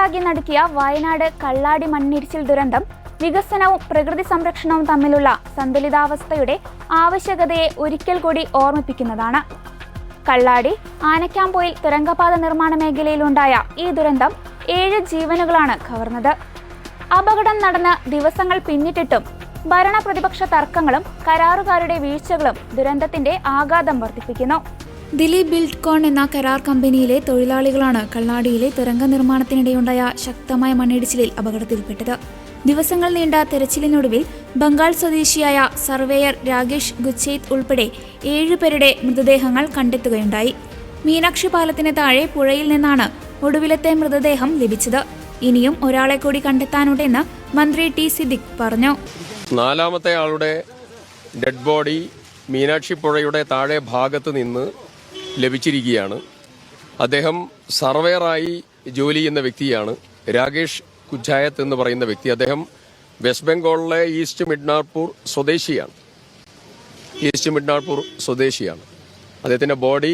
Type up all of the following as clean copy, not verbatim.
കേരളത്തെയാകെ നടുക്കിയ വയനാട് കള്ളാടി മണ്ണിടിച്ചിൽ ദുരന്തം വികസനവും പ്രകൃതി സംരക്ഷണവും തമ്മിലുള്ള സന്തുലിതാവസ്ഥയുടെ ആവശ്യകതയെ ഒരിക്കൽ കൂടി ഓർമ്മിപ്പിക്കുന്നതാണ്. കള്ളാടി ആനക്കാംപൊയിൽ തുരങ്കപാത നിർമ്മാണ മേഖലയിലുണ്ടായ ഈ ദുരന്തം 7 ജീവനുകളാണ് കവർന്നത്. അപകടം നടന്ന് ദിവസങ്ങൾ പിന്നിട്ടിട്ടും ഭരണ പ്രതിപക്ഷ തർക്കങ്ങളും കരാറുകാരുടെ വീഴ്ചകളും ദുരന്തത്തിന്റെ ആഘാതം വർദ്ധിപ്പിക്കുന്നു. ദിലീപ് ബിൽഡ്കോൺ എന്ന കരാർ കമ്പനിയിലെ തൊഴിലാളികളാണ് കള്ളാടിയിലെ തുരങ്ക നിർമ്മാണത്തിനിടെയുണ്ടായ ശക്തമായ മണ്ണിടിച്ചിലിൽ അപകടത്തിൽപ്പെട്ടത്. ദിവസങ്ങൾ നീണ്ട തെരച്ചിലിനൊടുവിൽ ബംഗാൾ സ്വദേശിയായ സർവേയർ രാകേഷ് ഗുച്ചേത്ത് ഉൾപ്പെടെ 7 പേരുടെ മൃതദേഹങ്ങൾ കണ്ടെത്തുകയുണ്ടായി. മീനാക്ഷി പാലത്തിന് താഴെ പുഴയിൽ നിന്നാണ് ഒടുവിലത്തെ മൃതദേഹം ലഭിച്ചത്. ഇനിയും ഒരാളെ കൂടി കണ്ടെത്താനുണ്ടെന്ന് മന്ത്രി ടി സിദ്ദിഖ് പറഞ്ഞു. 4ാമത്തെ ആളുടെ ഡെഡ് ബോഡി മീനാക്ഷി പുഴയുടെ താഴെ ഭാഗത്ത് നിന്ന് ലഭിച്ചിരിക്കുകയാണ്. അദ്ദേഹം സർവേയറായി ജോലി ചെയ്യുന്ന വ്യക്തിയാണ്. രാകേഷ് കുച്ചായത്ത് എന്ന് പറയുന്ന വ്യക്തി. അദ്ദേഹം വെസ്റ്റ് ബംഗാളിലെ ഈസ്റ്റ് മിഡ്നാപൂർ സ്വദേശിയാണ്. അദ്ദേഹത്തിന്റെ ബോഡി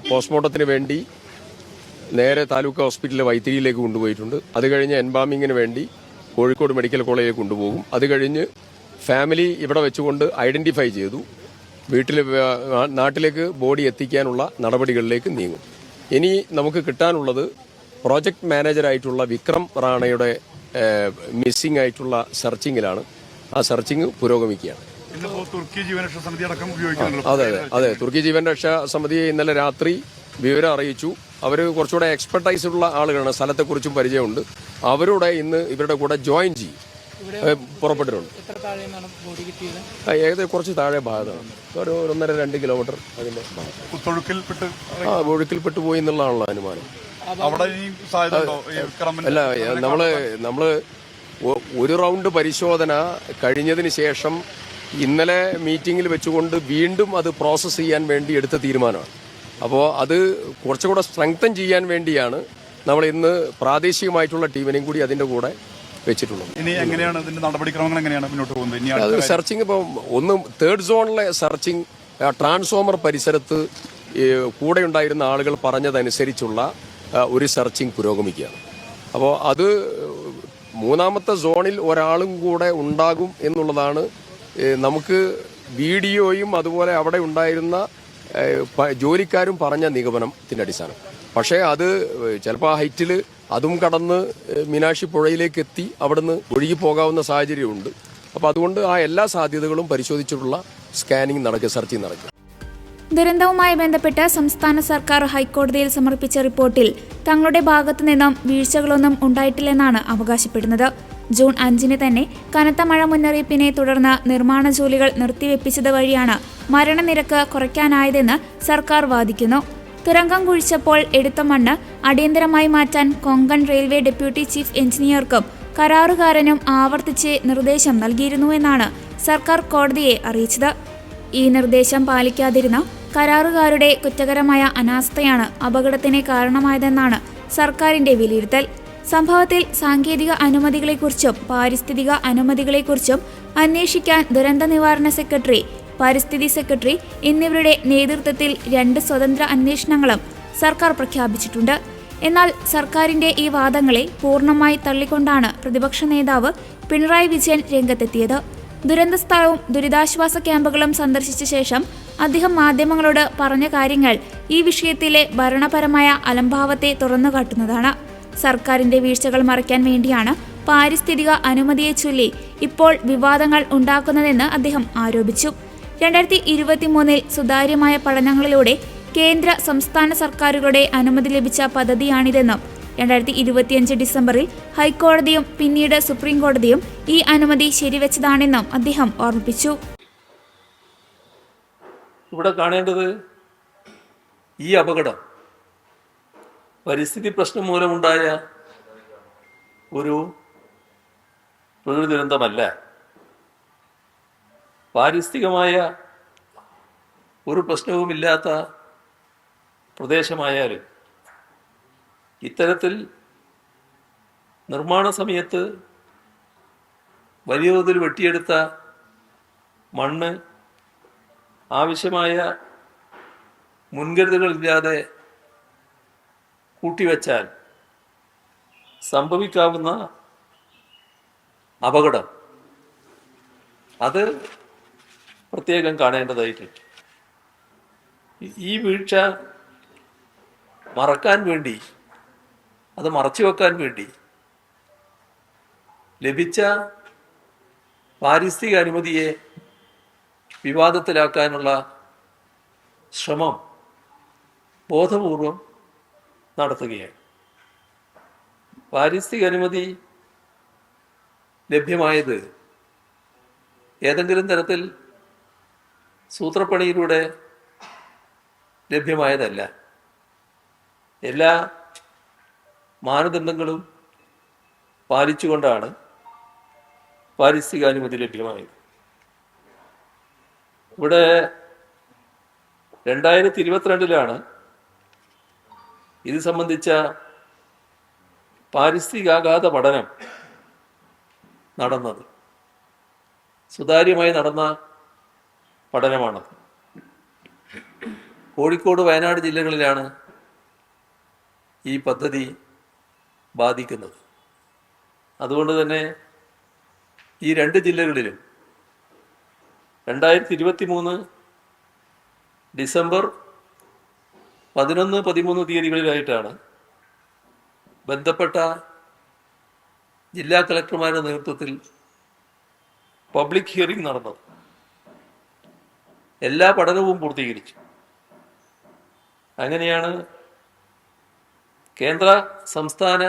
പോസ്റ്റ്മോർട്ടത്തിന് വേണ്ടി നേരെ താലൂക്ക് ഹോസ്പിറ്റലിലെ വൈത്തിരിയിലേക്ക് കൊണ്ടുപോയിട്ടുണ്ട്. അത് കഴിഞ്ഞ് എൻബാമിങ്ങിന് വേണ്ടി കോഴിക്കോട് മെഡിക്കൽ കോളേജിലേക്ക് കൊണ്ടുപോകും. അത് കഴിഞ്ഞ് ഫാമിലി ഇവിടെ വെച്ചുകൊണ്ട് ഐഡന്റിഫൈ ചെയ്തു നാട്ടിലേക്ക് ബോഡി എത്തിക്കാനുള്ള നടപടികളിലേക്ക് നീങ്ങും. ഇനി നമുക്ക് കിട്ടാനുള്ളത് പ്രോജക്ട് മാനേജറായിട്ടുള്ള വിക്രം റാണയുടെ മിസ്സിംഗ് ആയിട്ടുള്ള സെർച്ചിങ്ങിലാണ്. ആ സെർച്ചിങ് പുരോഗമിക്കുകയാണ്. അതെ, തുർക്കി ജീവൻരക്ഷാ സമിതിയെ ഇന്നലെ രാത്രി വിവരം അറിയിച്ചു. അവർ കുറച്ചുകൂടെ എക്സ്പെർട്ടൈസ് ഉള്ള ആളുകളാണ്, സ്ഥലത്തെക്കുറിച്ചും പരിചയമുണ്ട്. അവരോട് ഇന്ന് ഇവരുടെ കൂടെ ജോയിൻ ചെയ്യും പുറപ്പെട്ടിട്ടുണ്ട്. ഏകദേശം കുറച്ച് താഴെ ഭാഗത്താണ്, ഒരു 1.5-2 കിലോമീറ്റർ അതിന്റെ ഒഴുക്കിൽപ്പെട്ടു പോയി എന്നുള്ളതാണല്ലോ അനുമാനം. അല്ല, നമ്മള് ഒരു റൗണ്ട് പരിശോധന കഴിഞ്ഞതിന് ശേഷം ഇന്നലെ മീറ്റിംഗിൽ വെച്ചുകൊണ്ട് വീണ്ടും അത് പ്രോസസ്സ് ചെയ്യാൻ വേണ്ടി എടുത്ത തീരുമാനമാണ്. അപ്പോൾ അത് കുറച്ചുകൂടെ സ്ട്രെങ്തൻ ചെയ്യാൻ വേണ്ടിയാണ് നമ്മൾ ഇന്ന് പ്രാദേശികമായിട്ടുള്ള ടീമിനെയും കൂടി അതിന്റെ കൂടെ വെച്ചിട്ടുള്ളത്. ഇനി എങ്ങനെയാണ് ഇതിന്റെ നടപടിക്രമങ്ങൾ എങ്ങനെയാണ് മുന്നോട്ട് പോകുന്നത്? അത് സെർച്ചിങ് ഇപ്പോൾ 3rd സോണിലെ സെർച്ചിങ് ട്രാൻസ്ഫോമർ പരിസരത്ത് കൂടെ ഉണ്ടായിരുന്ന ആളുകൾ പറഞ്ഞതനുസരിച്ചുള്ള ഒരു സെർച്ചിങ് പുരോഗമിക്കുകയാണ്. അപ്പോൾ അത് 3ാമത്തെ സോണിൽ ഒരാളും കൂടെ ഉണ്ടാകും എന്നുള്ളതാണ് നമുക്ക് വീഡിയോയും അതുപോലെ അവിടെ ഉണ്ടായിരുന്ന ജോലിക്കാരും പറഞ്ഞ നിഗമനത്തിന്റെ അടിസ്ഥാനം. പക്ഷേ അത് ചിലപ്പോൾ ആ ഹൈറ്റിൽ അതും കടന്ന് മീനാക്ഷി പുഴയിലേക്ക് എത്തി അവിടുന്ന് ഒഴുകി പോകാവുന്ന സാഹചര്യമുണ്ട്. അപ്പോൾ അതുകൊണ്ട് ആ എല്ലാ സാധ്യതകളും പരിശോധിച്ചിട്ടുള്ള സെർച്ചിങ് നടക്കും. ദുരന്തവുമായി ബന്ധപ്പെട്ട് സംസ്ഥാന സർക്കാർ ഹൈക്കോടതിയിൽ സമർപ്പിച്ച റിപ്പോർട്ടിൽ തങ്ങളുടെ ഭാഗത്തു നിന്നും വീഴ്ചകളൊന്നും ഉണ്ടായിട്ടില്ലെന്നാണ് അവകാശപ്പെടുന്നത്. ജൂൺ 5-ന് തന്നെ കനത്ത മഴ മുന്നറിയിപ്പിനെ തുടർന്ന് നിർമ്മാണ ജോലികൾ നിർത്തിവെപ്പിച്ചത് വഴിയാണ് മരണനിരക്ക് കുറയ്ക്കാനായതെന്ന് സർക്കാർ വാദിക്കുന്നു. തുരങ്കം കുഴിച്ചപ്പോൾ എടുത്ത മണ്ണ് അടിയന്തരമായി മാറ്റാൻ കൊങ്കൺ റെയിൽവേ ഡെപ്യൂട്ടി ചീഫ് എഞ്ചിനീയർക്കും കരാറുകാരനും ആവർത്തിച്ച് നിർദ്ദേശം നൽകിയിരുന്നുവെന്നാണ് സർക്കാർ കോടതിയെ അറിയിച്ചത്. ഈ നിർദ്ദേശം പാലിക്കാതിരുന്ന കരാറുകാരുടെ കുറ്റകരമായ അനാസ്ഥയാണ് അപകടത്തിന് കാരണമായതെന്നാണ് സർക്കാരിന്റെ വിലയിരുത്തൽ. സംഭവത്തിൽ സാങ്കേതിക അനുമതികളെക്കുറിച്ചും പാരിസ്ഥിതിക അനുമതികളെക്കുറിച്ചും അന്വേഷിക്കാൻ ദുരന്ത നിവാരണ സെക്രട്ടറി, പരിസ്ഥിതി സെക്രട്ടറി എന്നിവരുടെ നേതൃത്വത്തിൽ 2 സ്വതന്ത്ര അന്വേഷണങ്ങളും സർക്കാർ പ്രഖ്യാപിച്ചിട്ടുണ്ട്. എന്നാൽ സർക്കാരിന്റെ ഈ വാദങ്ങളെ പൂർണ്ണമായി തള്ളിക്കൊണ്ടാണ് പ്രതിപക്ഷ നേതാവ് പിണറായി വിജയൻ രംഗത്തെത്തിയത്. ദുരന്ത സ്ഥലവും ദുരിതാശ്വാസ ക്യാമ്പുകളും സന്ദർശിച്ച ശേഷം അദ്ദേഹം മാധ്യമങ്ങളോട് പറഞ്ഞ കാര്യങ്ങൾ ഈ വിഷയത്തിലെ ഭരണപരമായ അലംഭാവത്തെ തുറന്നുകാട്ടുന്നതാണ്. സർക്കാരിന്റെ വീഴ്ചകൾ മറയ്ക്കാൻ വേണ്ടിയാണ് പാരിസ്ഥിതിക അനുമതിയെ ചൊല്ലി ഇപ്പോൾ വിവാദങ്ങൾ ഉണ്ടാക്കുന്നതെന്ന് അദ്ദേഹം ആരോപിച്ചു. 2023-ൽ സുതാര്യമായ പഠനങ്ങളിലൂടെ കേന്ദ്ര സംസ്ഥാന സർക്കാരുകളുടെ അനുമതി ലഭിച്ച പദ്ധതിയാണിതെന്നും 2025 ഡിസംബറിൽ ഹൈക്കോടതിയും പിന്നീട് സുപ്രീം കോടതിയും ഈ അനുമതി ശരിവെച്ചതാണെന്നും അദ്ദേഹം ഓർമ്മിപ്പിച്ചു. ഇവിടെ കാണേണ്ടത് ഈ അപകടം പരിസ്ഥിതി പ്രശ്നം മൂലമുണ്ടായ ഒരു പ്രകൃതി ദുരന്തമല്ല. പാരിസ്ഥിതികമായ ഒരു പ്രശ്നവുമില്ലാത്ത പ്രദേശമായാലും ഇത്തരത്തിൽ നിർമ്മാണ സമയത്ത് വലിയ തോതിൽ വെട്ടിയെടുത്ത മണ്ണ് ആവശ്യമായ മുൻകരുതലുകളില്ലാതെ കൂട്ടിവെച്ചാൽ സംഭവിക്കാവുന്ന അപകടം അത് പ്രത്യേകം കാണേണ്ടതായിട്ടുണ്ട്. ഈ വീഴ്ച മറക്കാൻ വേണ്ടി, അത് മറച്ചു വെക്കാൻ വേണ്ടി ലഭിച്ച പാരിസ്ഥിതിക അനുമതിയെ വിവാദത്തിലാക്കാനുള്ള ശ്രമം ബോധപൂർവം നടത്തുകയാണ്. പാരിസ്ഥിതിക അനുമതി ലഭ്യമായത് ഏതെങ്കിലും തരത്തിൽ സൂത്രപ്പണിയിലൂടെ ലഭ്യമായതല്ല. എല്ലാ മാനദണ്ഡങ്ങളും പാലിച്ചുകൊണ്ടാണ് പാരിസ്ഥിതിക അനുമതി ലഭ്യമായത്. ഇവിടെ 2022 ഇത് സംബന്ധിച്ച പാരിസ്ഥിതികാഘാത പഠനം നടന്നത്. സുതാര്യമായി നടന്ന പഠനമാണത്. കോഴിക്കോട്, വയനാട് ജില്ലകളിലാണ് ഈ പദ്ധതി ബാധിക്കുന്നത്. അതുകൊണ്ട് തന്നെ ഈ 2 ജില്ലകളിലും 2023 ഡിസംബർ 11, 13 തീയതികളിലായിട്ടാണ് ബന്ധപ്പെട്ട ജില്ലാ കളക്ടർമാരുടെ നേതൃത്വത്തിൽ പബ്ലിക് ഹിയറിംഗ് നടന്നത്. എല്ലാ പഠനവും പൂർത്തീകരിച്ചു. അങ്ങനെയാണ് കേന്ദ്ര സംസ്ഥാന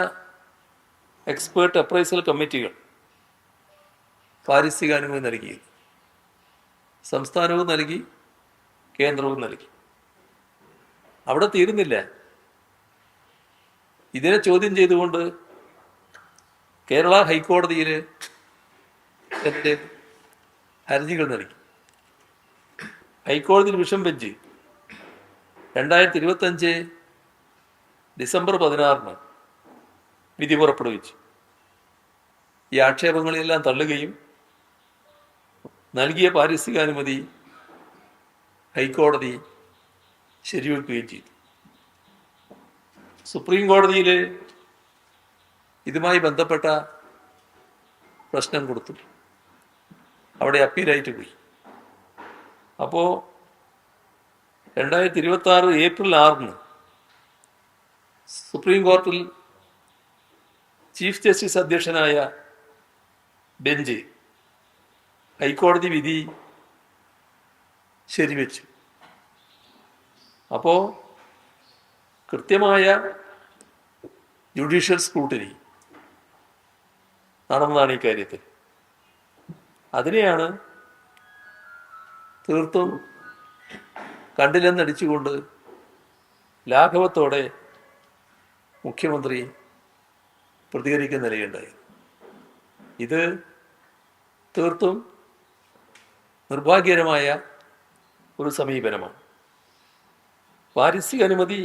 എക്സ്പേർട്ട് അപ്രൈസൽ കമ്മിറ്റികൾ പാരിസ്ഥിതിക അനുമതി നൽകിയത്. സംസ്ഥാനവും നൽകി, കേന്ദ്രവും നൽകി. അവിടെ തീരുന്നില്ല. ഇതിനെ ചോദ്യം ചെയ്തുകൊണ്ട് കേരള ഹൈക്കോടതിയിൽ ഹർജികൾ നൽകി. ഹൈക്കോടതി ഡിവിഷൻ ബെഞ്ച് 2025 ഡിസംബർ 16 വിധി പുറപ്പെടുവിച്ചു. ഈ ആക്ഷേപങ്ങളെല്ലാം തള്ളുകയും നൽകിയ പാരിസ്ഥിതികാനുമതി ഹൈക്കോടതി ശരിവെക്കുകയും ചെയ്തു. സുപ്രീം കോടതിയിൽ ഇതുമായി ബന്ധപ്പെട്ട പ്രശ്നം കൊടുത്തു. അവിടെ അപ്പീലായിട്ട് പോയി. അപ്പോൾ 2026 ഏപ്രിൽ 6 സുപ്രീം കോടതിയിൽ ചീഫ് ജസ്റ്റിസ് അധ്യക്ഷനായ ബെഞ്ച് ഹൈക്കോടതി വിധി ശരിവെച്ചു. അപ്പോൾ കൃത്യമായ ജുഡീഷ്യൽ സ്ക്രൂട്ടിനി നടന്നതാണ് ഈ കാര്യത്തിൽ. അതിനെയാണ് തീർത്തും കണ്ടില്ലെന്നടിച്ചുകൊണ്ട് ലാഘവത്തോടെ മുഖ്യമന്ത്രി പ്രതികരിക്കുന്ന നിലയുണ്ടായി. ഇത് തീർത്തും നിർഭാഗ്യകരമായ ഒരു സമീപനമാണ്. പാരിസ്ഥിതിക അനുമതി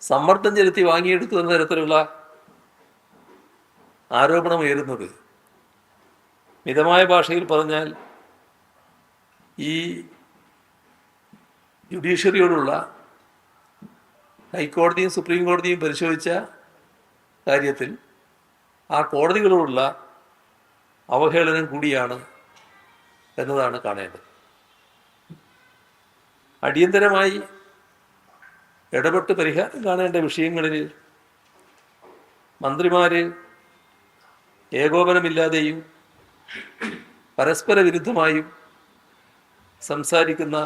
സമ്മർദ്ദം ചെലുത്തി വാങ്ങിയെടുത്തു എന്ന തരത്തിലുള്ള ആരോപണമുയരുന്നത് മിതമായ ഭാഷയിൽ പറഞ്ഞാൽ ഈ ജുഡീഷ്യറിയോടുള്ള ഹൈക്കോടതിയും സുപ്രീം കോടതിയും പരിശോധിച്ച കാര്യത്തിൽ ആ കോടതികളോടുള്ള അവഹേളനം കൂടിയാണ് എന്നതാണ് കാണേണ്ടത്. അടിയന്തരമായി ഇടപെട്ട് പരിഹാരം കാണേണ്ട വിഷയങ്ങളിൽ മന്ത്രിമാര് ഏകോപനമില്ലാതെയും പരസ്പര വിരുദ്ധമായും സംസാരിക്കുന്ന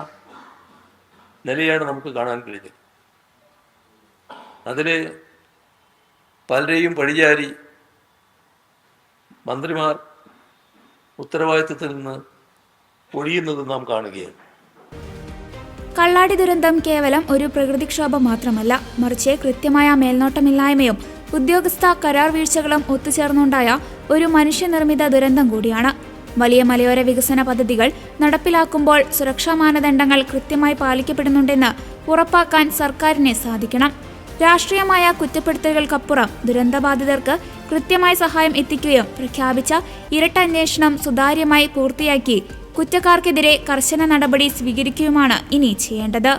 നിലയാണ് നമുക്ക് കാണാൻ കഴിഞ്ഞത്. അതിൽ പലരെയും പഴിചാരി മന്ത്രിമാർ ഉത്തരവാദിത്വത്തിൽ നിന്ന് ഒഴിയുന്നത് നാം കാണുകയാണ്. കള്ളാടി ദുരന്തം കേവലം ഒരു പ്രകൃതിക്ഷോഭം മാത്രമല്ല, മറിച്ച് കൃത്യമായ മേൽനോട്ടമില്ലായ്മയും ഉദ്യോഗസ്ഥ കരാർ വീഴ്ചകളും ഒത്തുചേർന്നുണ്ടായ ഒരു മനുഷ്യനിർമ്മിത ദുരന്തം കൂടിയാണ്. വലിയ മലയോര വികസന പദ്ധതികൾ നടപ്പിലാക്കുമ്പോൾ സുരക്ഷാ മാനദണ്ഡങ്ങൾ കൃത്യമായി പാലിക്കപ്പെടുന്നുണ്ടെന്ന് ഉറപ്പാക്കാൻ സർക്കാരിന് സാധിക്കണം. രാഷ്ട്രീയമായ കുറ്റപ്പെടുത്തലുകൾക്കപ്പുറം ദുരന്തബാധിതർക്ക് കൃത്യമായ സഹായം എത്തിക്കുകയും പ്രഖ്യാപിച്ച ഇരട്ട അന്വേഷണം സുതാര്യമായി പൂർത്തിയാക്കി കുറ്റക്കാർക്കെതിരെ കർശന നടപടി സ്വീകരിക്കുകയുമാണ് ഇനി ചെയ്യേണ്ടത്.